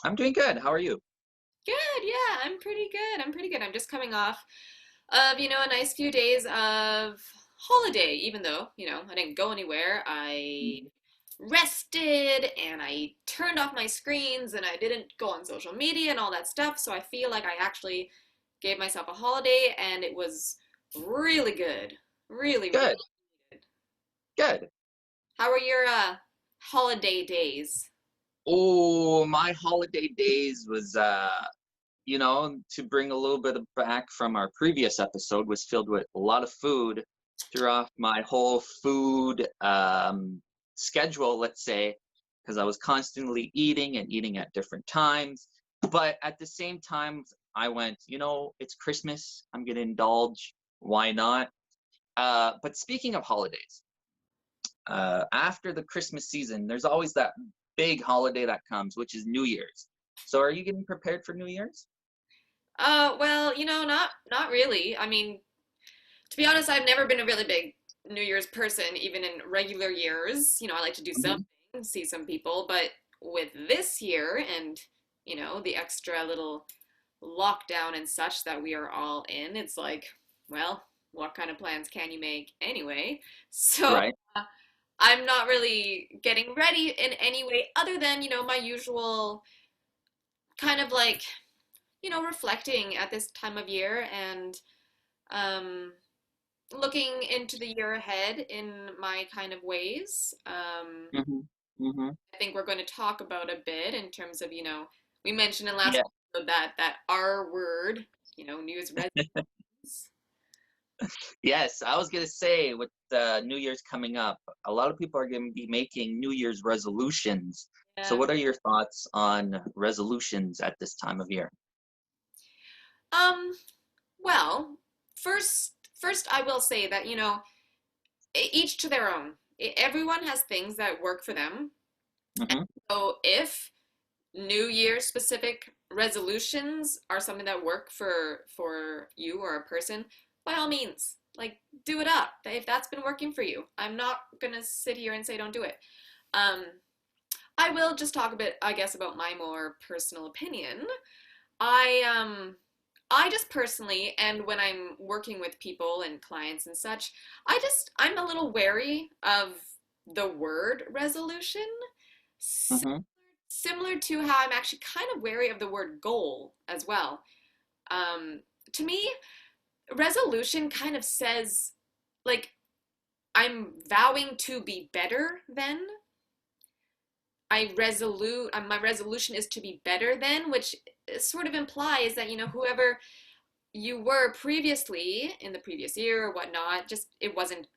I'm doing good. How are you? Good, yeah, I'm pretty good. I'm pretty good. I'm just coming off of, a nice few days of holiday, even though, I didn't go anywhere. I rested and I turned off my screens and I didn't go on social media and all that stuff. So I feel like I actually gave myself a holiday and it was really good. Really, really Good, good. good. How were your holiday days? Oh, my holiday days was, to bring a little bit of back from our previous episode, was filled with a lot of food. Threw off my whole food schedule, let's say, because I was constantly eating and eating at different times. But at the same time, I went, it's Christmas. I'm going to indulge. Why not? But speaking of holidays, after the Christmas season, there's always that big holiday that comes, which is New Year's. So, are you getting prepared for New Year's? Well, not really. I mean, to be honest, I've never been a really big New Year's person, even in regular years. I like to do something, Hmm. see some people, but with this year and, the extra little lockdown and such that we are all in, it's like, well, what kind of plans can you make anyway? So Right. uh, I'm not really getting ready in any way other than, my usual kind of like, reflecting at this time of year and um, looking into the year ahead in my kind of ways. Hmm. Hmm. I think we're going to talk about a bit in terms of, we mentioned in last Yeah. episode that R word, New Year's resolutions. Yes, I was gonna say with New Year's coming up, a lot of people are gonna be making New Year's resolutions. So, Yeah. what are your thoughts on resolutions at this time of year? Um, well, first I will say that, each to their own. Everyone has things that work for them. Hmm. So if New Year specific resolutions are something that work for you or a person, by all means, like do it up. If that's been working for you, I'm not gonna sit here and say don't do it. Um, I will just talk a bit, I guess, about my more personal opinion. I um I just personally, and when I'm working with people and clients and such, I'm a little wary of the word resolution. Hmm. Similar to how I'm actually kind of wary of the word goal as well. Um, to me, resolution kind of says, like, I'm vowing to be better than. My resolution is to be better than, which sort of implies that, whoever you were previously in the previous year or whatnot, just it wasn't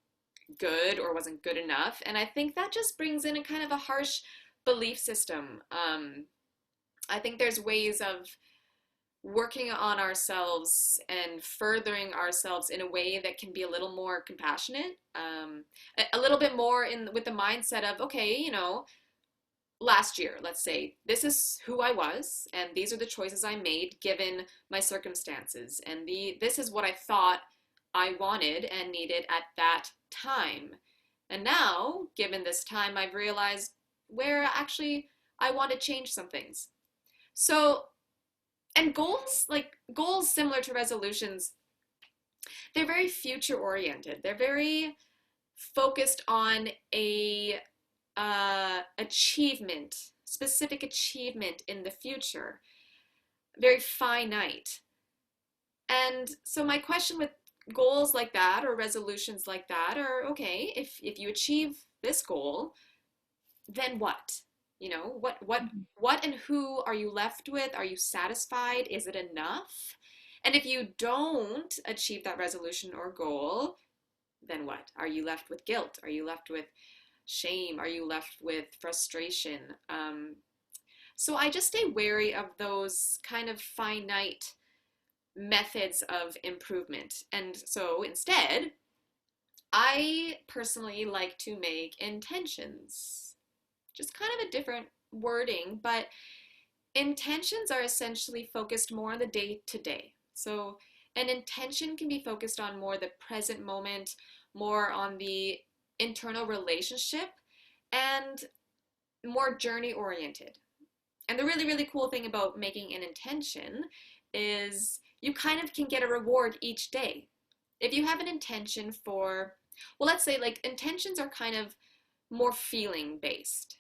good or wasn't good enough. And I think that just brings in a kind of a harsh belief system. I think there's ways of working on ourselves and furthering ourselves in a way that can be a little more compassionate, a little bit more in with the mindset of okay, last year, let's say, this is who I was, and these are the choices I made given my circumstances, and this is what I thought I wanted and needed at that time. And now, given this time, I've realized where actually I want to change some things. So, and goals similar to resolutions, they're very future oriented. They're very focused on a achievement, specific achievement in the future, very finite. And so my question with goals like that or resolutions like that are okay, if you achieve this goal, then what? What and who are you left with? Are you satisfied? Is it enough? And if you don't achieve that resolution or goal, then what? Are you left with guilt? Are you left with shame? Are you left with frustration? So I just stay wary of those kind of finite methods of improvement. And so instead, I personally like to make intentions. Just kind of a different wording, but intentions are essentially focused more on the day to day. So an intention can be focused on more the present moment, more on the internal relationship, and more journey oriented. And the really, really cool thing about making an intention is you kind of can get a reward each day. If you have an intention for, well, let's say like intentions are kind of more feeling based.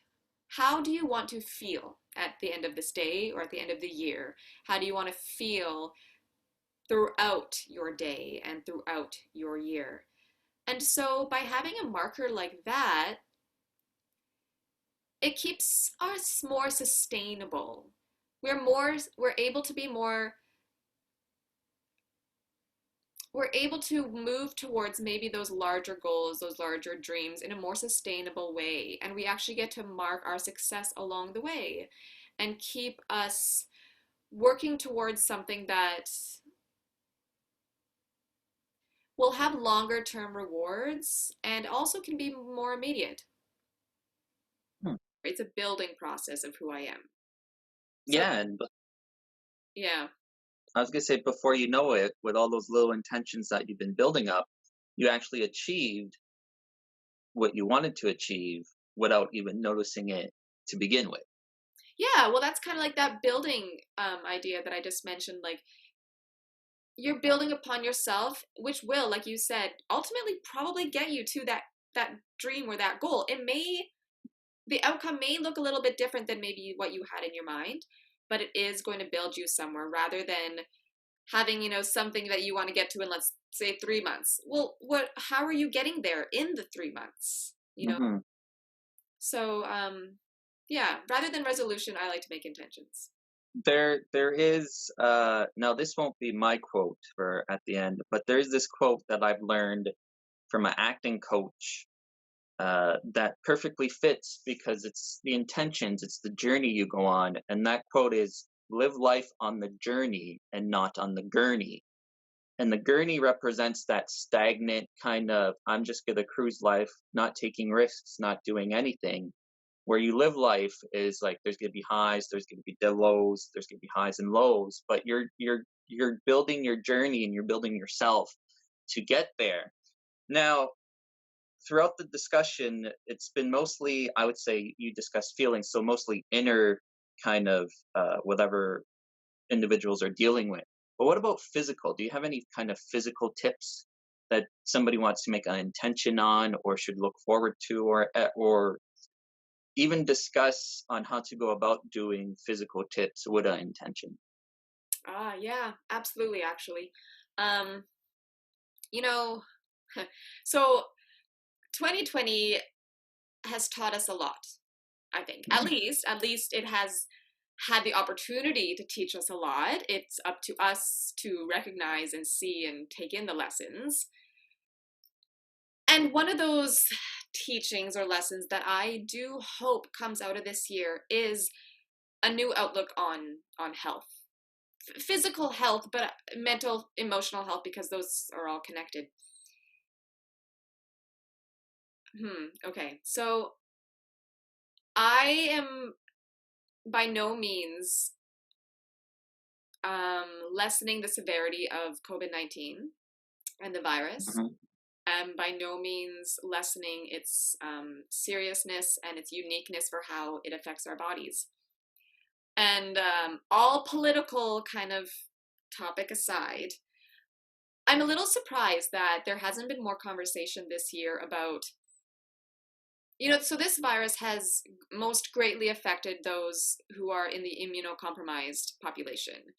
How do you want to feel at the end of this day or at the end of the year? How do you want to feel throughout your day and throughout your year? And so by having a marker like that, it keeps us more sustainable. We're able to be more we're able to move towards maybe those larger goals, those larger dreams in a more sustainable way. And we actually get to mark our success along the way and keep us working towards something that will have longer term rewards and also can be more immediate. Hmm. It's a building process of who I am. So, Yeah, and yeah. I was gonna say before you know it, with all those little intentions that you've been building up, you actually achieved what you wanted to achieve without even noticing it to begin with. Yeah, well, that's kind of like that building idea that I just mentioned. Like, you're building upon yourself, which will, like you said, ultimately probably get you to that dream or that goal. The outcome may look a little bit different than maybe what you had in your mind, but it is going to build you somewhere rather than having, something that you want to get to in, let's say, 3 months. Well, how are you getting there in the 3 months? Hmm. So, yeah, rather than resolution, I like to make intentions. There is now this won't be my quote for at the end, but there's this quote that I've learned from an acting coach that perfectly fits because it's the intentions, it's the journey you go on, and that quote is live life on the journey and not on the gurney. And the gurney represents that stagnant kind of I'm just gonna cruise life, not taking risks, not doing anything. Where you live life is like there's gonna be highs, there's gonna be lows, there's gonna be highs and lows, but you're building your journey and you're building yourself to get there. Now, throughout the discussion, it's been mostly, I would say, you discuss feelings, so mostly inner kind of whatever individuals are dealing with. But what about physical? Do you have any kind of physical tips that somebody wants to make an intention on, or should look forward to, or even discuss on how to go about doing physical tips with an intention? Ah, yeah, absolutely, actually. Um, you know, so 2020 has taught us a lot, I think. Mhm. At least it has had the opportunity to teach us a lot. It's up to us to recognize and see and take in the lessons. And one of those teachings or lessons that I do hope comes out of this year is a new outlook on health. Physical health, but mental, emotional health, because those are all connected. Okay. So I am by no means lessening the severity of COVID-19 and the virus. Mhm. By no means lessening its seriousness and its uniqueness for how it affects our bodies. And all political kind of topic aside, I'm a little surprised that there hasn't been more conversation this year about, so this virus has most greatly affected those who are in the immunocompromised population.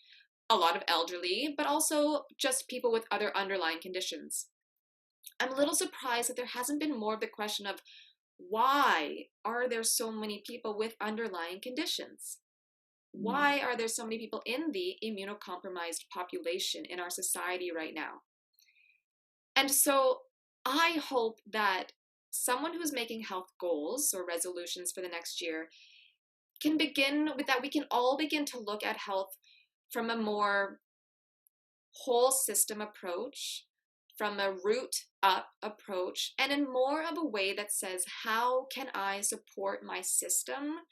A lot of elderly, but also just people with other underlying conditions. I'm a little surprised that there hasn't been more of the question of why are there so many people with underlying conditions? Mm. Why are there so many people in the immunocompromised population in our society right now? And so I hope that someone who's making health goals or resolutions for the next year can begin with that. We can all begin to look at health from a more whole system approach, from a root up approach, and in more of a way that says, how can I support my system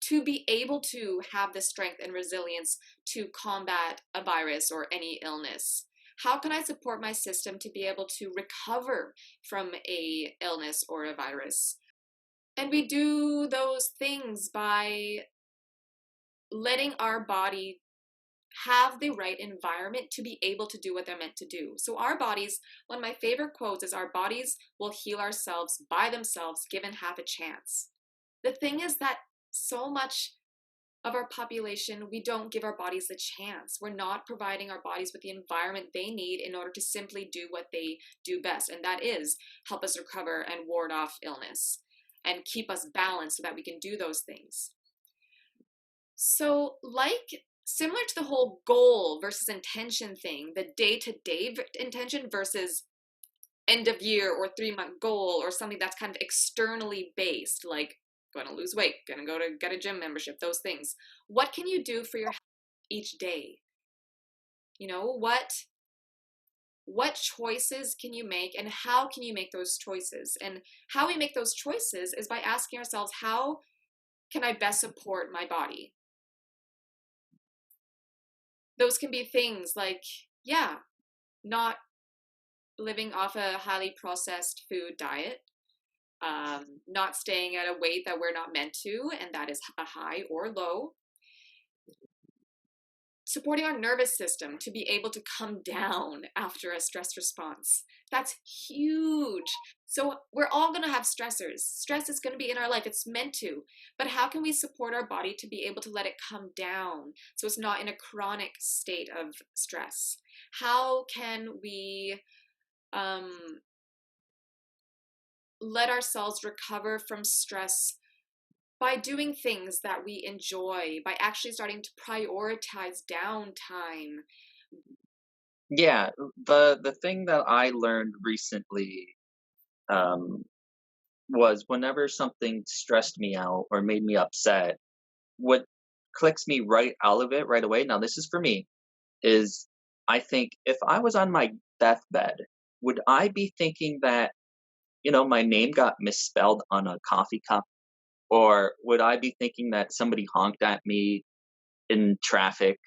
to be able to have the strength and resilience to combat a virus or any illness? How can I support my system to be able to recover from a illness or a virus? And we do those things by letting our body have the right environment to be able to do what they're meant to do. So our bodies, one of my favorite quotes is, our bodies will heal ourselves by themselves given half a chance. The thing is that so much of our population, we don't give our bodies a chance. We're not providing our bodies with the environment they need in order to simply do what they do best, and that is help us recover and ward off illness and keep us balanced so that we can do those things. So, like, similar to the whole goal versus intention thing, the day-to-day intention versus end of year or 3-month goal, or something that's kind of externally based, like gonna lose weight, gonna go to get a gym membership, those things. What can you do for your health each day? You know, what choices can you make, and how can you make those choices? And how we make those choices is by asking ourselves, how can I best support my body? Those can be things like, yeah, not living off a highly processed food diet, not staying at a weight that we're not meant to, and that is a high or low. Supporting our nervous system to be able to come down after a stress response. That's huge. So we're all going to have stressors. Stress is going to be in our life. It's meant to. But how can we support our body to be able to let it come down so it's not in a chronic state of stress? How can we let ourselves recover from stress by doing things that we enjoy, by actually starting to prioritize downtime? Yeah, the thing that I learned recently, um, was whenever something stressed me out or made me upset, what clicks me right out of it right away, now this is for me, is I think if I was on my deathbed, would I be thinking that, my name got misspelled on a coffee cup? Or would I be thinking that somebody honked at me in traffic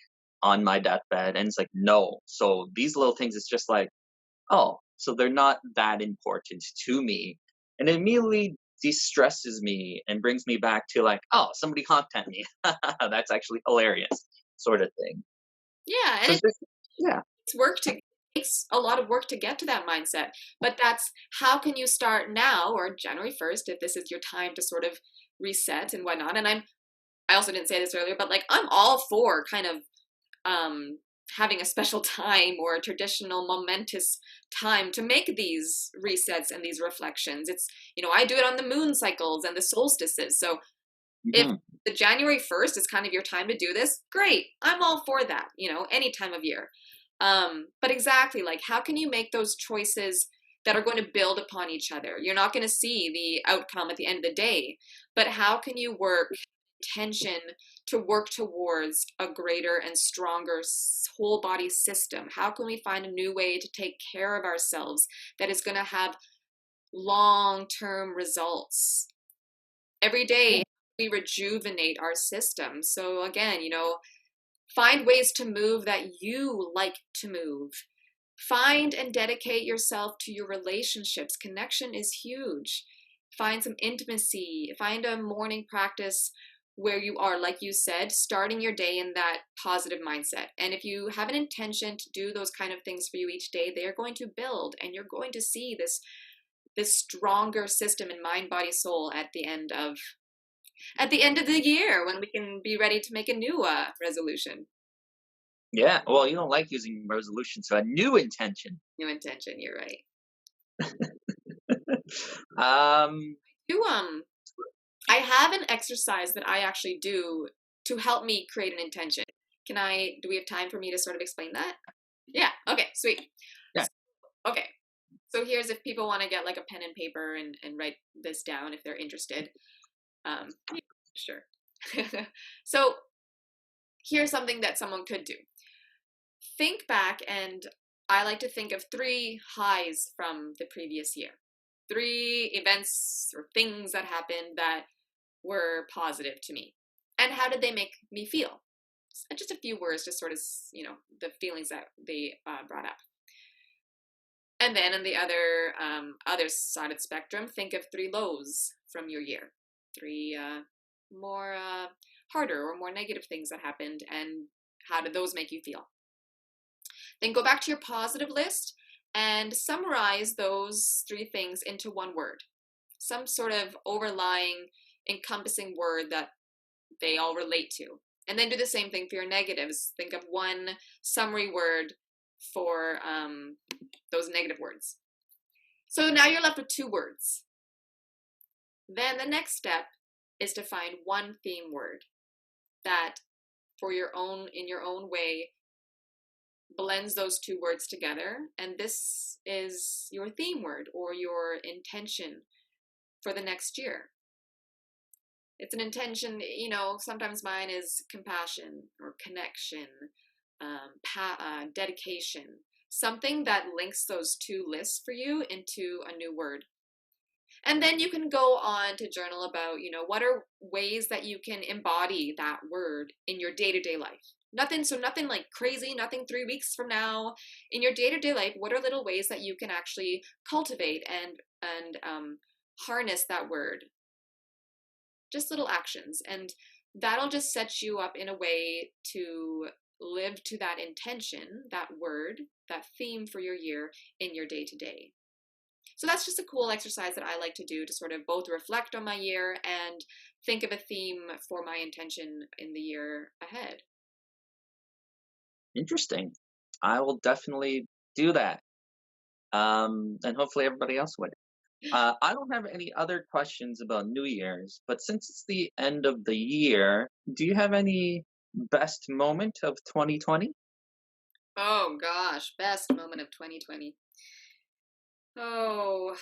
on my deathbed? And it's like, no. So these little things, it's just like, oh, so they're not that important to me. And it immediately de-stresses me and brings me back to like, oh, somebody honked at me. That's actually hilarious, sort of thing. Yeah, and So it's just, yeah. it takes a lot of work to get to that mindset. But that's, how can you start now, or January 1st, if this is your time to sort of reset and whatnot. And I also didn't say this earlier, but like, I'm all for kind of having a special time or a traditional momentous time to make these resets and these reflections. It's, I do it on the moon cycles and the solstices. So if Mhm. the January 1st is kind of your time to do this, great. I'm all for that, any time of year. But exactly, like, how can you make those choices that are going to build upon each other? You're not going to see the outcome at the end of the day, but how can you work intention to work towards a greater and stronger whole body system? How can we find a new way to take care of ourselves that is going to have long-term results? Every day we rejuvenate our system. So again, find ways to move that you like to move. Find and dedicate yourself to your relationships. Connection is huge. Find some intimacy. Find a morning practice where you are, like you said, starting your day in that positive mindset. And if you have an intention to do those kind of things for you each day, they are going to build, and you're going to see this stronger system in mind, body, soul at the end of the year, when we can be ready to make a new resolution. Yeah. Well, you don't like using resolution, so a new intention. New intention, you're right. um, You I have an exercise that I actually do to help me create an intention. Do we have time for me to sort of explain that? Yeah, okay, sweet. yeah. Okay, so here's, if people want to get like a pen and paper and write this down if they're interested. Yeah, sure. So here's something that someone could do. Think back, and I like to think of 3 highs from the previous year. 3 events or things that happened that were positive to me. And how did they make me feel? Just a few words, just sort of, the feelings that they brought up. And then on the other side of the spectrum, think of 3 lows from your year. 3 more harder or more negative things that happened, and how did those make you feel? Then go back to your positive list and summarize those three things into one word, some sort of overlying, encompassing word that they all relate to. And then do the same thing for your negatives. Think of one summary word for those negative words. So now you're left with 2 words. Then the next step is to find one theme word that in your own way blends those 2 words together, and this is your theme word or your intention for the next year. It's an intention, sometimes mine is compassion or connection, dedication, something that links those 2 lists for you into a new word. And then you can go on to journal about, what are ways that you can embody that word in your day-to-day life. Nothing like crazy, nothing 3 weeks from now. In your day-to-day life, what are little ways that you can actually cultivate and harness that word? Just little actions. And that'll just set you up in a way to live to that intention, that word, that theme for your year in your day-to-day. So that's just a cool exercise that I like to do to sort of both reflect on my year and think of a theme for my intention in the year ahead. Interesting. I will definitely do that. And hopefully everybody else would. I don't have any other questions about New Year's, but since it's the end of the year, do you have any best moment of 2020? Oh gosh, best moment of 2020. Oh,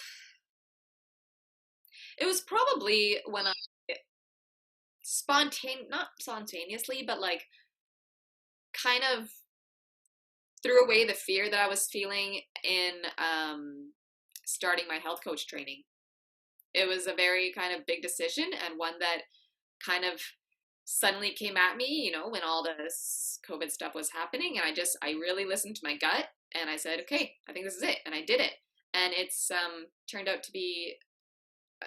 it was probably when I not spontaneously, but like kind of threw away the fear that I was feeling in starting my health coach training. It was a very kind of big decision, and one that kind of suddenly came at me, when all this COVID stuff was happening. And I really listened to my gut, and I said, okay, I think this is it. And I did it. And it's turned out to be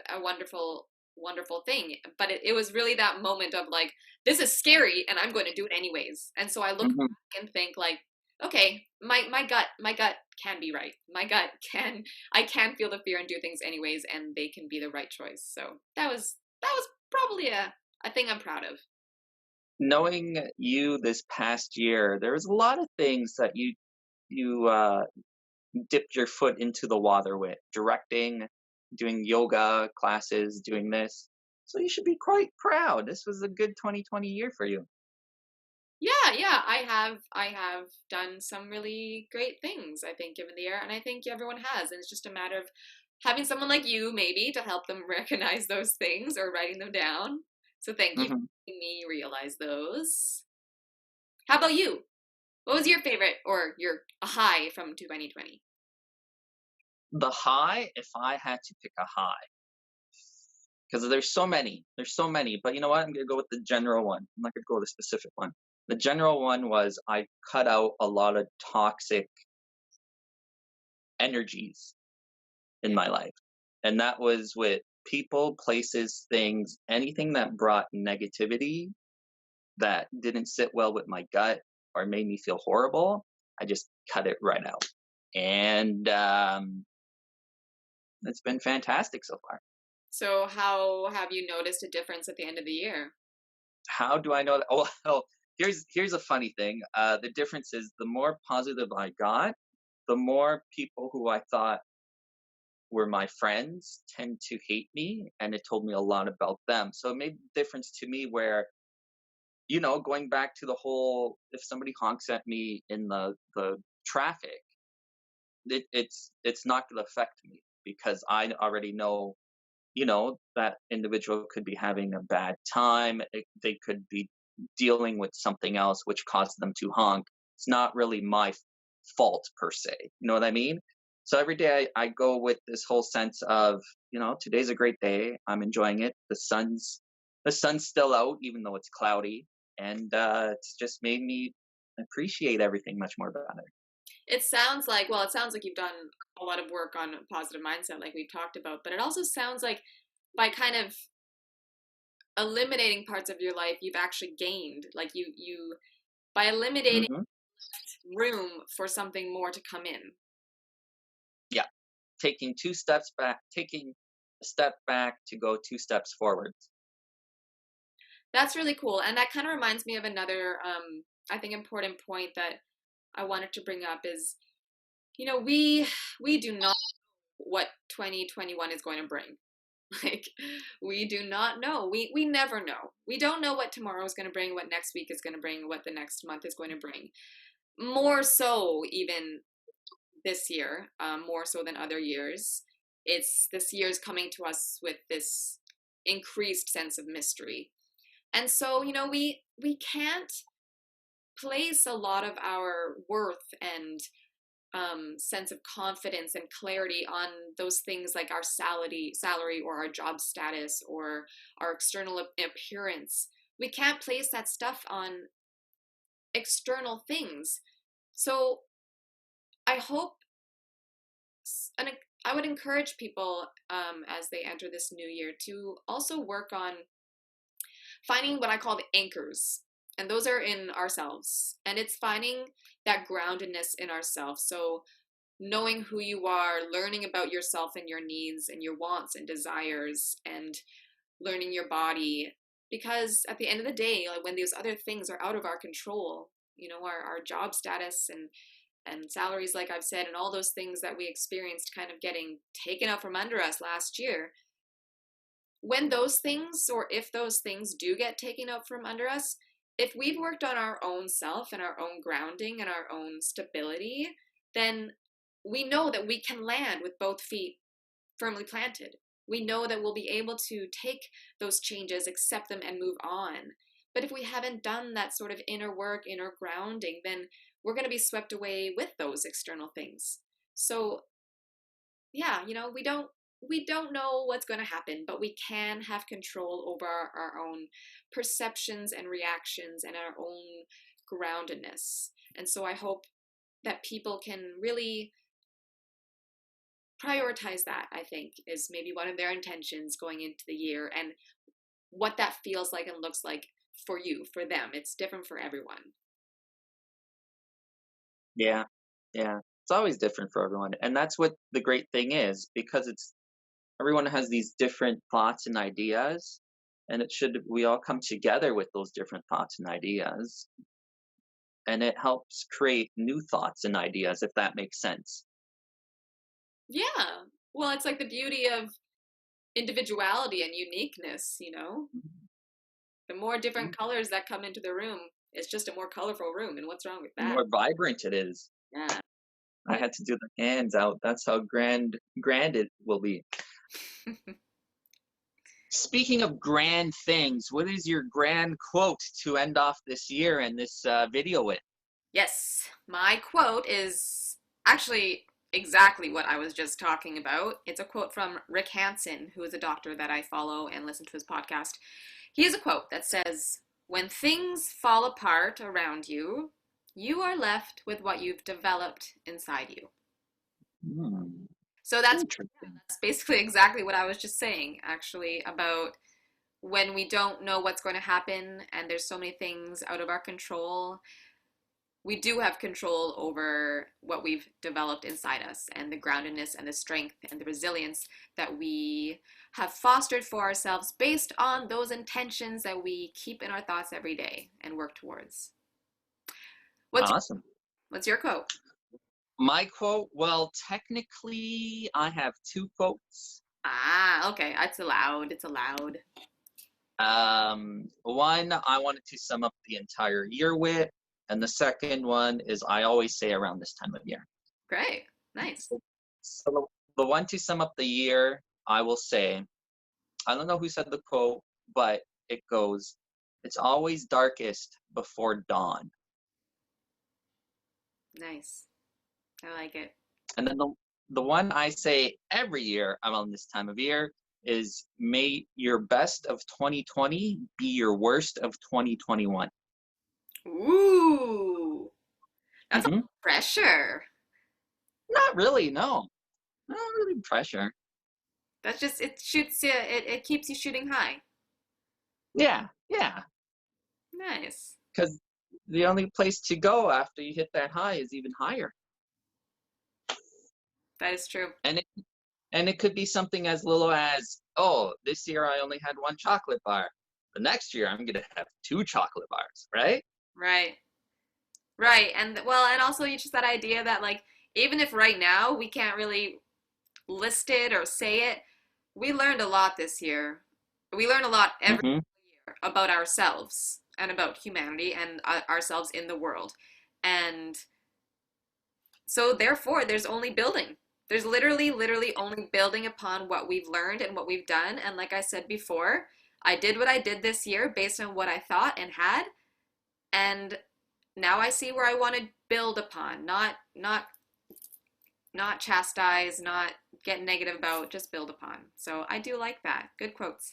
a wonderful, wonderful thing. But it was really that moment of like, this is scary and I'm going to do it anyways. And so I look Mhm. back and think like, okay, my gut can be right. I can feel the fear and do things anyways, and they can be the right choice. So that was probably a thing I'm proud of. Knowing you this past year, there was a lot of things that you dipped your foot into the water with, directing, doing yoga classes, doing this. So you should be quite proud. This was a good 2020 year for you. Yeah, I have done some really great things, I think, given the year, and I think everyone has. And it's just a matter of having someone like you, maybe, to help them recognize those things or writing them down. So thank you for Mhm. helping me realize those. How about you? What was your favorite or your a high from 2020? The high, if I had to pick a high, because there's so many, but you know what? I'm going to go with the general one. I'm not going to go with a specific one. The general one was I cut out a lot of toxic energies in Yeah. my life. And that was with people, places, things, anything that brought negativity that didn't sit well with my gut or made me feel horrible. I just cut it right out. And it's been fantastic so far. So how have you noticed a difference at the end of the year? How do I know that? Oh, well, here's a funny thing. The difference is the more positive I got, the more people who I thought were my friends tend to hate me, and it told me a lot about them. So it made a difference to me where, going back to the whole, if somebody honks at me in the traffic, it's not going to affect me because I already know, that individual could be having a bad time. They could be dealing with something else which caused them to honk. It's not really my fault per se. You know what I mean? So every day I go with this whole sense of, today's a great day. I'm enjoying it. The sun's still out, even though it's cloudy, and it's just made me appreciate everything much more better. It sounds like you've done a lot of work on a positive mindset, like we've talked about, but it also sounds like by kind of eliminating parts of your life you've actually gained. Like you by eliminating Hmm. room for something more to come in. Yeah. Taking 2 steps back, taking a step back to go 2 steps forward. That's really cool. And that kind of reminds me of another, I think, important point that I wanted to bring up is, we do not know what 2021 is going to bring. Like, we do not know. We never know. We don't know what tomorrow is going to bring, what next week is going to bring, what the next month is going to bring. More so, even this year, more so than other years. This year is coming to us with this increased sense of mystery. And so, we can't place a lot of our worth and sense of confidence and clarity on those things like our salary or our job status or our external appearance. We can't place that stuff on external things. So I hope, and I would encourage people as they enter this new year to also work on finding what I call the anchors. And those are in ourselves. And it's finding that groundedness in ourselves. So knowing who you are, learning about yourself and your needs and your wants and desires, and learning your body. Because at the end of the day, like when those other things are out of our control, our job status and salaries, like I've said, and all those things that we experienced kind of getting taken out from under us last year, when those things, or if those things do get taken out from under us, if we've worked on our own self and our own grounding and our own stability, then we know that we can land with both feet firmly planted. We know that we'll be able to take those changes, accept them, and move on. But if we haven't done that sort of inner work, inner grounding, then we're going to be swept away with those external things. So, yeah, we don't know what's going to happen, but we can have control over our own perceptions and reactions and our own groundedness. And so I hope that people can really prioritize that. I think is maybe one of their intentions going into the year, and what that feels like and looks like for you, for them. It's different for everyone. Yeah. Yeah. It's always different for everyone. And that's what the great thing is, because it's everyone has these different thoughts and ideas, and we all come together with those different thoughts and ideas, and it helps create new thoughts and ideas, if that makes sense. Yeah. Well, it's like the beauty of individuality and uniqueness. The more Mhm. different colors that come into the room, it's just a more colorful room. And what's wrong with The that? more vibrant it is. Yeah. I had to do the hands out. That's how grand it will be. Speaking of grand things, what is your grand quote to end off this year and this video with? Yes. My quote is actually exactly what I was just talking about. It's a quote from Rick Hansen, who is a doctor that I follow and listen to his podcast. He has a quote that says, "When things fall apart around you, you are left with what you've developed inside you." Hmm, So that's interesting. that's basically exactly what I was just saying, actually, about when we don't know what's going to happen and there's so many things out of our control. We do have control over what we've developed inside us and the groundedness and the strength and the resilience that we have fostered for ourselves based on those intentions that we keep in our thoughts every day and work towards. What's your, Awesome. what's your quote? My quote, well, technically, I have two quotes. Ah, okay. It's allowed. It's allowed. One I wanted to sum up the entire year with, and the second one is I always say around this time of year. Great. Nice. So the one to sum up the year, I will say, I don't know who said the quote, but it goes, "It's always darkest before dawn." Nice. I like it. And then the one I say every year around this time of year is, "May your best of 2020 be your worst of 2021." Ooh, that's a lot Mm-hmm. of pressure. Not really, no. Not really pressure. That's just it keeps you shooting high. Yeah, yeah. Nice. Because the only place to go after you hit that high is even higher. That is true. And it could be something as little as, oh, this year I only had one chocolate bar. The next year I'm gonna have two chocolate bars, right? Right. Right. And well, and also you just that idea that like even if right now we can't really list it or say it, we learned a lot this year. We learn a lot every Mm-hmm. year about ourselves and about humanity and ourselves in the world. And so therefore there's only building. There's literally only building upon what we've learned and what we've done. And like I said before, I did what I did this year based on what I thought and had, and now I see where I want to build upon, not chastise, not get negative about, just build upon. So I do like that. Good quotes.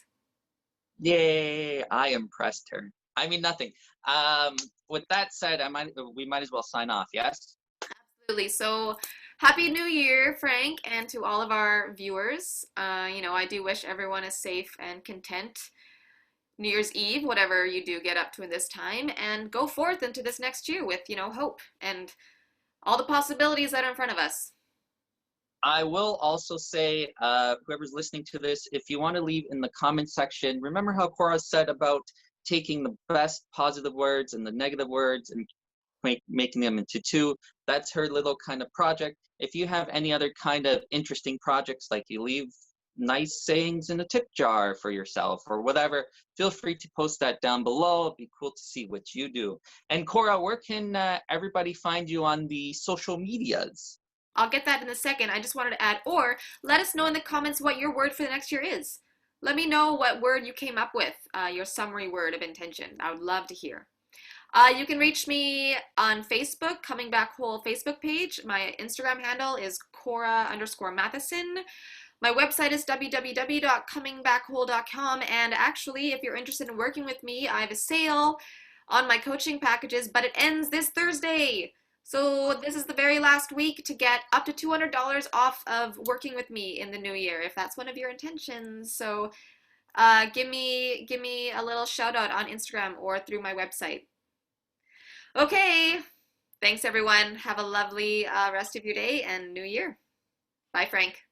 Yay! I impressed her. I mean nothing. Um, with that said, we might as well sign off. Yes. Absolutely. So happy New Year, Frank, and to all of our viewers. I do wish everyone a safe and content New Year's Eve, whatever you do get up to in this time, and go forth into this next year with, hope and all the possibilities that are in front of us. I will also say, whoever's listening to this, if you want to leave in the comment section, remember how Cora said about taking the best positive words and the negative words and making them into two. That's her little kind of project. If you have any other kind of interesting projects, like you leave nice sayings in a tip jar for yourself or whatever, feel free to post that down below. It'd be cool to see what you do. And Cora, where can everybody find you on the social medias? I'll get that in a second. I just wanted to add, or let us know in the comments what your word for the next year is. Let me know what word you came up with, your summary word of intention. I would love to hear. You can reach me on Facebook, Coming Back Whole Facebook page. My Instagram handle is Cora_Matheson. My website is www.comingbackwhole.com. And actually, if you're interested in working with me, I have a sale on my coaching packages, but it ends this Thursday. So this is the very last week to get up to $200 off of working with me in the new year, if that's one of your intentions. So give me a little shout out on Instagram or through my website. Okay, thanks everyone. Have a lovely rest of your day and new year. Bye, Frank.